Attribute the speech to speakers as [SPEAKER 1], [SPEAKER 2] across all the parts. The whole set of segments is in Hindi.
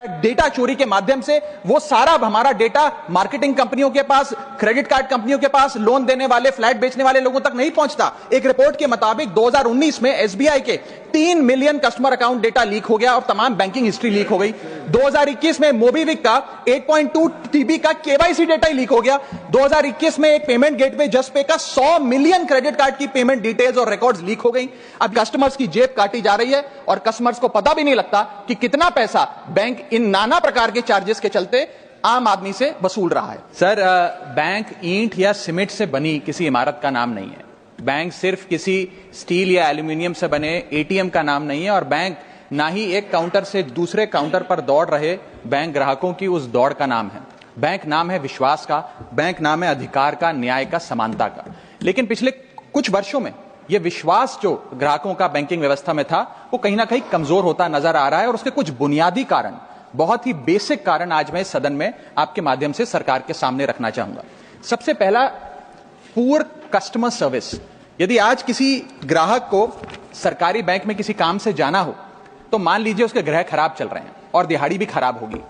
[SPEAKER 1] डेटा चोरी के माध्यम से वो सारा हमारा डेटा मार्केटिंग कंपनियों के पास, क्रेडिट कार्ड कंपनियों के पास, लोन देने वाले, फ्लैट बेचने वाले लोगों तक नहीं पहुंचता। एक रिपोर्ट के मुताबिक 2019 में एसबीआई के 3 million customer account data leak हो गया और तमाम बैंकिंग हिस्ट्री लीक हो गई। 2021 में मोबीविक का 8.2 टीबी का केवाईसी डेटा ही लीक हो गया। 2021 में एक पेमेंट गेटवे जस्पे का 100 मिलियन क्रेडिट कार्ड की पेमेंट डिटेल्स और रिकॉर्ड्स लीक हो गई। अब कस्टमर्स की जेब काटी जा रही है और कस्टमर्स को पता भी नहीं लगता कि कितना पैसा बैंक इन नाना प्रकार के चार्जेस के चलते आम आदमी से वसूल रहा है।
[SPEAKER 2] सर, बैंक ईंट या सीमेंट से बनी किसी इमारत का नाम नहीं है। बैंक सिर्फ किसी स्टील या एल्यूमिनियम से बने एटीएम का नाम नहीं है और बैंक ना ही एक काउंटर से दूसरे काउंटर पर दौड़ रहे बैंक ग्राहकों की उस दौड़ का नाम है। बैंक नाम है विश्वास का, बैंक नाम है अधिकार का, न्याय का, समानता का। लेकिन पिछले कुछ वर्षों में यह विश्वास जो ग्राहकों का बैंकिंग व्यवस्था में था वो कहीं ना कहीं कमजोर होता नजर आ रहा है और उसके कुछ बुनियादी कारण, बहुत ही बेसिक कारण आज मैं इस सदन में आपके माध्यम से सरकार के सामने रखना चाहूंगा। सबसे पहला, पुअर कस्टमर सर्विस। यदि आज किसी ग्राहक को सरकारी बैंक में किसी काम से जाना हो तो मान लीजिए उसके ग्रह खराब चल रहे हैं और दिहाड़ी भी खराब होगी।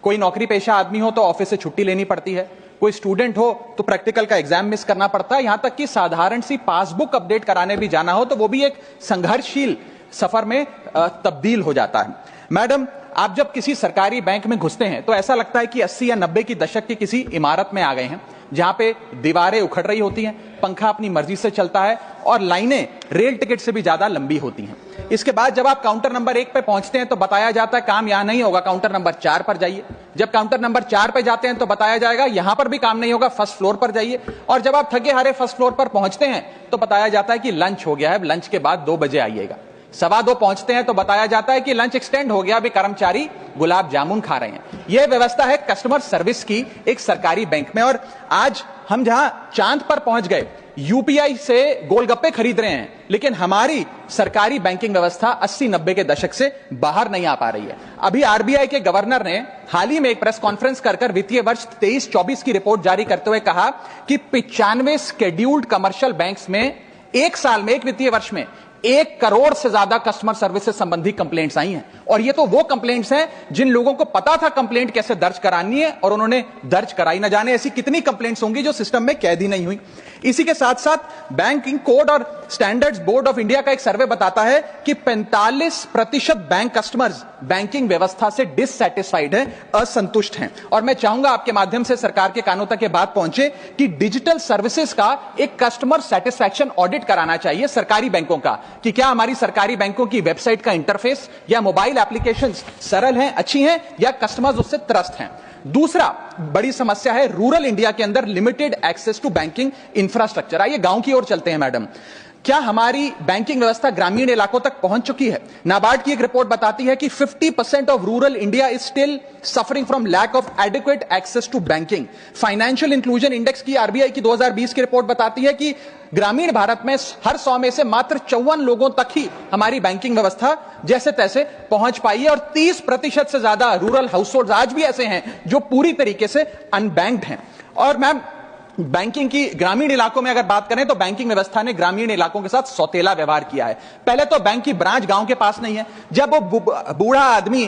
[SPEAKER 2] कोई नौकरी पेशा आदमी हो तो ऑफिस से छुट्टी लेनी पड़ती है, कोई स्टूडेंट हो तो प्रैक्टिकल का एग्जाम मिस करना पड़ता है, यहां तक कि साधारण सी पासबुक अपडेट कराने भी जाना हो तो वो भी एक संघर्षशील सफर में तब्दील हो जाता है। मैडम, आप जब किसी सरकारी बैंक में घुसते हैं तो ऐसा लगता है कि 80 या 90 की दशक की किसी इमारत में आ गए हैं जहां पे दीवारें उखड़ रही होती हैं, पंखा अपनी मर्जी से चलता है और लाइनें रेल टिकट से भी ज्यादा लंबी होती हैं। इसके बाद जब आप काउंटर नंबर 1 पे पहुंचते हैं तो बताया जाता है काम यहां नहीं होगा, काउंटर नंबर 4 पर जाइए। जब काउंटर नंबर 4 पे जाते हैं तो बताया जाएगा यहां पर भी काम नहीं होगा, फर्स्ट फ्लोर पर जाइए। और जब आप थके हारे फर्स्ट फ्लोर पर पहुंचते हैं तो बताया जाता है कि लंच हो गया है, लंच के बाद 2 बजे आइएगा। 2:15 पहुंचते हैं तो बताया जाता है कि लंच एक्सटेंड हो गया, अभी कर्मचारी गुलाब जामुन खा रहे हैं। यह व्यवस्था है कस्टमर सर्विस की एक सरकारी बैंक में। और आज हम जहां चांद पर पहुंच गए, यूपीआई से गोलगप्पे खरीद रहे हैं, लेकिन हमारी सरकारी बैंकिंग व्यवस्था 80-90 के दशक से बाहर नहीं आ पा रही है। अभी आरबीआई के गवर्नर ने हाल ही में एक प्रेस कॉन्फ्रेंस कर वित्तीय वर्ष 23-24 की रिपोर्ट जारी करते हुए कहा कि 95 शेड्यूल्ड कमर्शियल बैंक्स में एक साल में, एक वित्तीय वर्ष में 1 करोड़ से ज्यादा कस्टमर सर्विस से संबंधित कंप्लेंट्स आई हैं। और ये तो वो कंप्लेंट्स हैं जिन लोगों को पता था कंप्लेंट कैसे दर्ज करानी है और उन्होंने दर्ज कराई। न जाने ऐसी कितनी कंप्लेंट्स होंगी जो सिस्टम में कैद ही नहीं हुई। इसी के साथ साथ बैंकिंग कोड और स्टैंडर्ड्स बोर्ड ऑफ इंडिया का एक सर्वे बताता है कि 45% बैंक कस्टमर्स बैंकिंग व्यवस्था से डिससैटिस्फाइड है, असंतुष्ट हैं। और मैं चाहूंगा आपके माध्यम से सरकार के कानों तक ये बात पहुंचे कि डिजिटल सर्विसेज का एक कस्टमर सेटिस्फैक्शन ऑडिट कराना चाहिए सरकारी बैंकों का, कि क्या हमारी सरकारी बैंकों की वेबसाइट का इंटरफेस या मोबाइल एप्लीकेशंस सरल हैं, अच्छी हैं, या कस्टमर्स उससे त्रस्त हैं। दूसरा बड़ी समस्या है रूरल इंडिया के अंदर limited access to banking infrastructure. आइए गांव की ओर चलते हैं। मैडम, क्या हमारी बैंकिंग व्यवस्था ग्रामीण इलाकों तक पहुंच चुकी है? नाबार्ड की एक रिपोर्ट बताती है कि 50% of rural India is still suffering from lack of adequate access to banking. Financial inclusion index की आरबीआई की 2020 की रिपोर्ट बताती है कि ग्रामीण भारत में हर 100 में से मात्र 54 लोगों तक ही हमारी बैंकिंग व्यवस्था जैसे तैसे पहुंच पाई है और 30% से ज्यादा रूरल हाउसहोल्ड आज भी ऐसे हैं जो पूरी तरीके से अनबैंक्ड हैं। और मैम, बैंकिंग की ग्रामीण इलाकों में अगर बात करें तो बैंकिंग व्यवस्था ने ग्रामीण इलाकों के साथ सौतेला व्यवहार किया है। पहले तो बैंक की ब्रांच गांव के पास नहीं है। जब वो बूढ़ा आदमी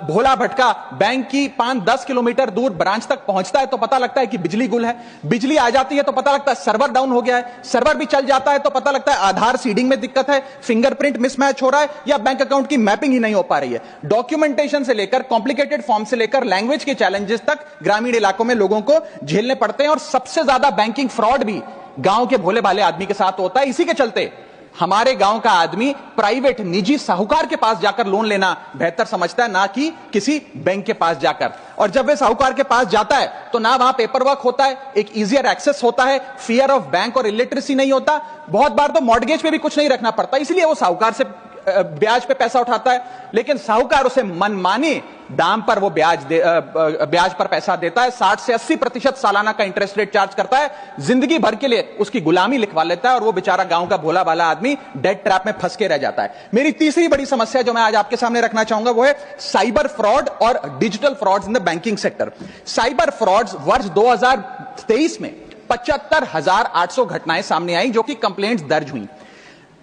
[SPEAKER 2] भोला भटका बैंक की 5-10 किलोमीटर दूर ब्रांच तक पहुंचता है तो पता लगता है कि बिजली गुल है। बिजली आ जाती है तो पता लगता है सर्वर डाउन हो गया है। सर्वर भी चल जाता है तो पता लगता है आधार सीडिंग में दिक्कत है, फिंगरप्रिंट मिसमैच हो रहा है या बैंक अकाउंट की मैपिंग ही नहीं हो पा रही है। डॉक्यूमेंटेशन से लेकर कॉम्प्लिकेटेड फॉर्म से लेकर लैंग्वेज के चैलेंजेस तक ग्रामीण इलाकों में लोगों को झेलने पड़ते हैं और सबसे ज्यादा बैंकिंग फ्रॉड भी गांव के भोले भाले आदमी के साथ होता है। इसी के चलते हमारे गांव का आदमी प्राइवेट निजी साहूकार के पास जाकर लोन लेना बेहतर समझता है, ना कि किसी बैंक के पास जाकर। और जब वे साहूकार के पास जाता है तो ना वहां पेपर वर्क होता है, एक इजियर एक्सेस होता है, फियर ऑफ बैंक और इलिटरेसी नहीं होता। बहुत बार तो मॉर्गेज पे भी कुछ नहीं रखना पड़ता, इसलिए वो साहूकार से ब्याज पे पैसा उठाता है, लेकिन साहूकार उसे मनमानी दाम पर वो ब्याज पर पैसा देता है। 60 से 80% सालाना का इंटरेस्ट रेट चार्ज करता है, जिंदगी भर के लिए उसकी गुलामी लिखवा लेता है और वो बेचारा गांव का भोला भाला आदमी डेट ट्रैप में फंस के रह जाता है। मेरी तीसरी बड़ी समस्या जो मैं आज आपके सामने रखना चाहूंगा वो है साइबर फ्रॉड और digital frauds in the banking sector. Cyber frauds वर्ष 2023 में 75,800 घटनाएं सामने आई जो कि कंप्लेंट्स दर्ज हुई।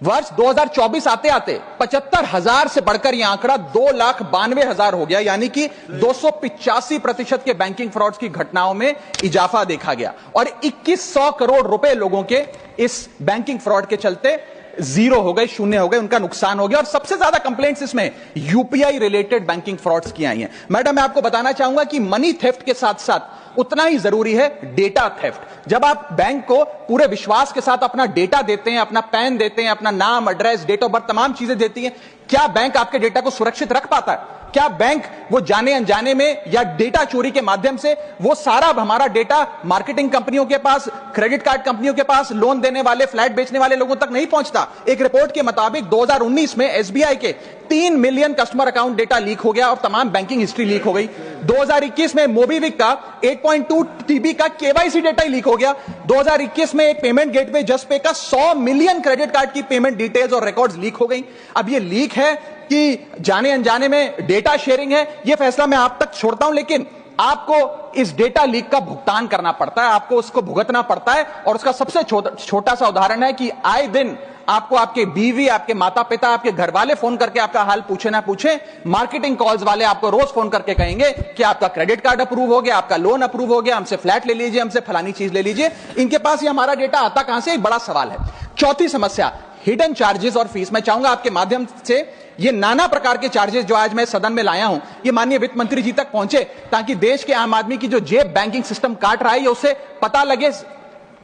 [SPEAKER 1] वर्ष 2024 आते आते 75,000 से बढ़कर यह आंकड़ा 2,92,000 हो गया, यानी कि 285% के बैंकिंग फ्रॉड्स की घटनाओं में इजाफा देखा गया और 2100 करोड़ रुपए लोगों के इस बैंकिंग फ्रॉड के चलते जीरो हो गए, शून्य हो गए, उनका नुकसान हो गया। और सबसे ज्यादा कंप्लेंट्स इसमें यूपीआई रिलेटेड बैंकिंग फ्रॉड्स की आई हैं। मैडम, मैं आपको बताना चाहूंगा कि मनी थेफ्ट के साथ साथ उतना ही जरूरी है डेटा थेफ्ट। जब आप बैंक को पूरे विश्वास के साथ अपना डेटा देते हैं, अपना पैन देते हैं, अपना नाम, एड्रेस, डेट ऑफ बर्थ, तमाम चीजें देती हैं, क्या बैंक आपके डेटा को सुरक्षित रख पाता है? क्या बैंक वो जाने अनजाने में या डेटा चोरी के माध्यम से वो सारा हमारा डेटा मार्केटिंग कंपनियों के पास, क्रेडिट कार्ड कंपनियों के पास, लोन देने वाले, फ्लैट बेचने वाले लोगों तक नहीं पहुंचता? एक रिपोर्ट के मुताबिक 2019 में एसबीआई के 3 million customer account data leak हो गया और तमाम बैंकिंग हिस्ट्री लीक हो गई। 2021 में मोबीविक का 8.2 टीबी का केवाईसी डेटा ही लीक हो गया। 2021 में एक पेमेंट गेटवे जसपे का 100 मिलियन क्रेडिट कार्ड की पेमेंट डिटेल्स और रिकॉर्ड्स लीक हो गई। अब ये लीक है कि जाने अनजाने में डेटा शेयरिंग है, यह फैसला मैं आप तक छोड़ता हूं, लेकिन आपको इस डेटा लीक का भुगतान करना पड़ता है, आपको उसको भुगतना पड़ता है। और उसका सबसे छोटा सा उदाहरण है कि आए दिन आपको आपके बीवी, आपके माता पिता, आपके घर वाले फोन करके आपका हाल पूछे ना पूछे, मार्केटिंग कॉल्स वाले आपको रोज फोन करके कहेंगे कि आपका क्रेडिट कार्ड अप्रूव हो गया, आपका लोन अप्रूव हो गया, हमसे फ्लैट ले लीजिए, हमसे फलानी चीज ले लीजिए। इनके पास ये हमारा डेटा आता कहां से, एक बड़ा सवाल है। चौथी समस्या, हिडन चार्जेस और फीस। मैं चाहूंगा आपके माध्यम से ये नाना प्रकार के चार्जेस जो आज मैं सदन में लाया हूं, ये माननीय वित्त मंत्री जी तक पहुंचे, ताकि देश के आम आदमी की जो जेब बैंकिंग सिस्टम काट रहा है, उसे पता लगे,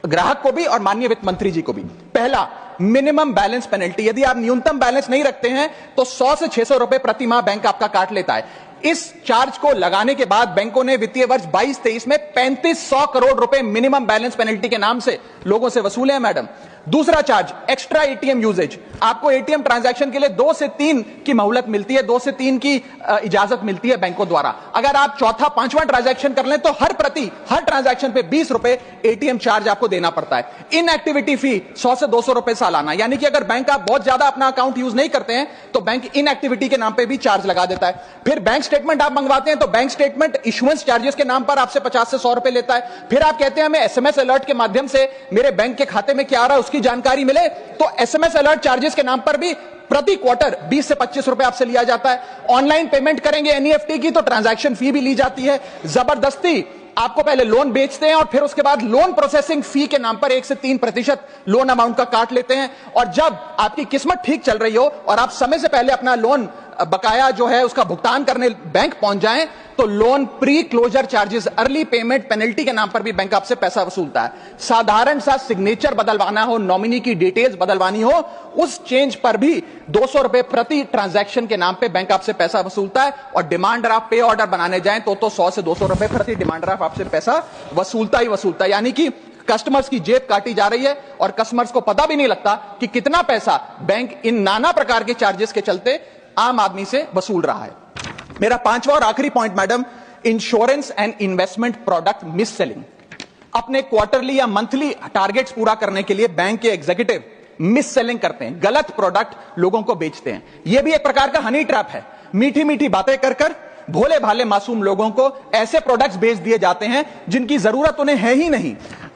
[SPEAKER 1] ग्राहक को भी और माननीय वित्त मंत्री जी को भी। पहला, मिनिमम बैलेंस पेनल्टी। यदि आप न्यूनतम बैलेंस नहीं रखते हैं तो 100 से 600 रुपए प्रति माह बैंक आपका काट लेता है। इस चार्ज को लगाने के बाद बैंकों ने वित्तीय वर्ष 22-23 में 3500 करोड़ रुपए मिनिमम बैलेंस पेनल्टी के नाम से लोगों से वसूले हैं। मैडम, दूसरा चार्ज, एक्स्ट्रा एटीएम यूजेज। आपको एटीएम ट्रांजैक्शन के लिए 2 से 3 की मोहलत मिलती है, 2 से 3 की इजाजत मिलती है बैंकों द्वारा। अगर आप चौथा, पांचवा ट्रांजैक्शन कर लें तो हर ट्रांजैक्शन पे 20 रुपए एटीएम चार्ज आपको देना पड़ता है। इनएक्टिविटी फी 100 से 200 रुपए सालाना, यानी कि अगर बैंक आप बहुत ज्यादा अपना अकाउंट यूज नहीं करते हैं तो बैंक इनएक्टिविटी के नाम पे भी चार्ज लगा देता है। फिर बैंक स्टेटमेंट आप मंगवाते हैं तो बैंक स्टेटमेंट इशुएंस चार्जेस के नाम पर आपसे 50 से 100 रुपए लेता है। फिर आप कहते हैं हमें एसएमएस अलर्ट के माध्यम से मेरे बैंक के खाते में क्या आ रहा है उसकी जानकारी मिले, तो एसएमएस अलर्ट चार्जेस के नाम पर भी प्रति क्वार्टर 20 से 25 रुपए आपसे लिया जाता है। ऑनलाइन पेमेंट करेंगे एनईएफटी की तो ट्रांजैक्शन फी भी ली जाती है। जबरदस्ती आपको पहले लोन बेचते हैं और फिर उसके बाद लोन प्रोसेसिंग फी के नाम पर 1 से 3% लोन अमाउंट का काट लेते हैं। और जब आपकी किस्मत ठीक चल रही हो और आप समय से पहले अपना लोन बकाया जो है उसका भुगतान करने बैंक पहुंच जाएं तो loan pre closure charges, early payment penalty के नाम पर भी बैंक आपसे पैसा वसूलता है। साधारण सा सिग्नेचर बदलवाना हो, नॉमिनी की डिटेल्स बदलवानी हो, उस चेंज पर भी 200 रुपए प्रति ट्रांजैक्शन के नाम पे बैंक आपसे पैसा वसूलता है। और डिमांड ड्राफ्ट, पे ऑर्डर बनाने जाएं तो 100 से 200 रुपए प्रति डिमांड ड्राफ्ट आपसे पैसा वसूलता ही वसूलता है। यानी कि कस्टमर्स की जेब काटी जा रही है और कस्टमर्स को पता भी नहीं लगता कि कितना पैसा बैंक इन नाना प्रकार के चार्जेस के चलते आम आदमी से वसूल रहा है। मेरा पांचवा और आखिरी point madam, insurance and investment product miss selling. अपने क्वार्टरली या मंथली टारगेट्स पूरा करने के लिए बैंक के एग्जीक्यूटिव मिस सेलिंग करते हैं, गलत प्रोडक्ट लोगों को बेचते हैं। यह भी एक प्रकार का हनी ट्रैप है। मीठी मीठी बातें कर भोले भाले मासूम लोगों को ऐसे प्रोडक्ट्स बेच दिए जाते हैं जिनकी जरूरत उन्हें है ही नहीं।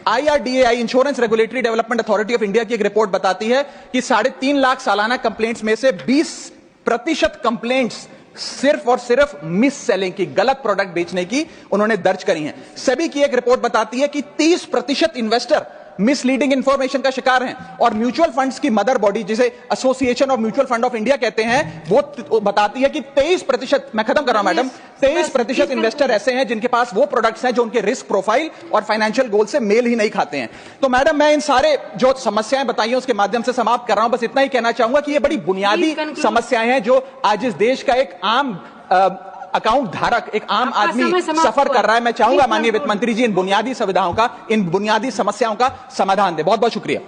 [SPEAKER 1] IRDAI, insurance regulatory development authority of India की एक रिपोर्ट बताती है कि 3.5 लाख सालाना कंप्लेंट्स में से 20% कंप्लेंट्स सिर्फ और सिर्फ मिस सेलिंग की, गलत प्रोडक्ट बेचने की उन्होंने दर्ज करी हैं। सेबी की एक रिपोर्ट बताती है कि 30% इन्वेस्टर मिसलीडिंग इंफॉर्मेशन का शिकार हैं। और म्यूचुअल फंड्स की मदर बॉडी, जिसे association of mutual fund of India कहते हैं, वो बताती है कि 23%, मैं खत्म कर रहा हूं मैडम, 23% इन्वेस्टर ऐसे हैं जिनके पास वो प्रोडक्ट्स हैं जो उनके रिस्क प्रोफाइल और फाइनेंशियल गोल से मेल ही नहीं खाते हैं। तो मैडम, मैं इन सारे जो समस्याएं बताई हैं उसके माध्यम से समाप्त कर रहा हूं। बस इतना ही कहना चाहूंगा कि ये बड़ी बुनियादी समस्याएं हैं जो आज इस देश का एक आम अकाउंट धारक, एक आम आदमी सफर कर रहा है। मैं चाहूंगा माननीय वित्त मंत्री जी इन बुनियादी सुविधाओं का, इन बुनियादी समस्याओं का समाधान दे। बहुत बहुत शुक्रिया।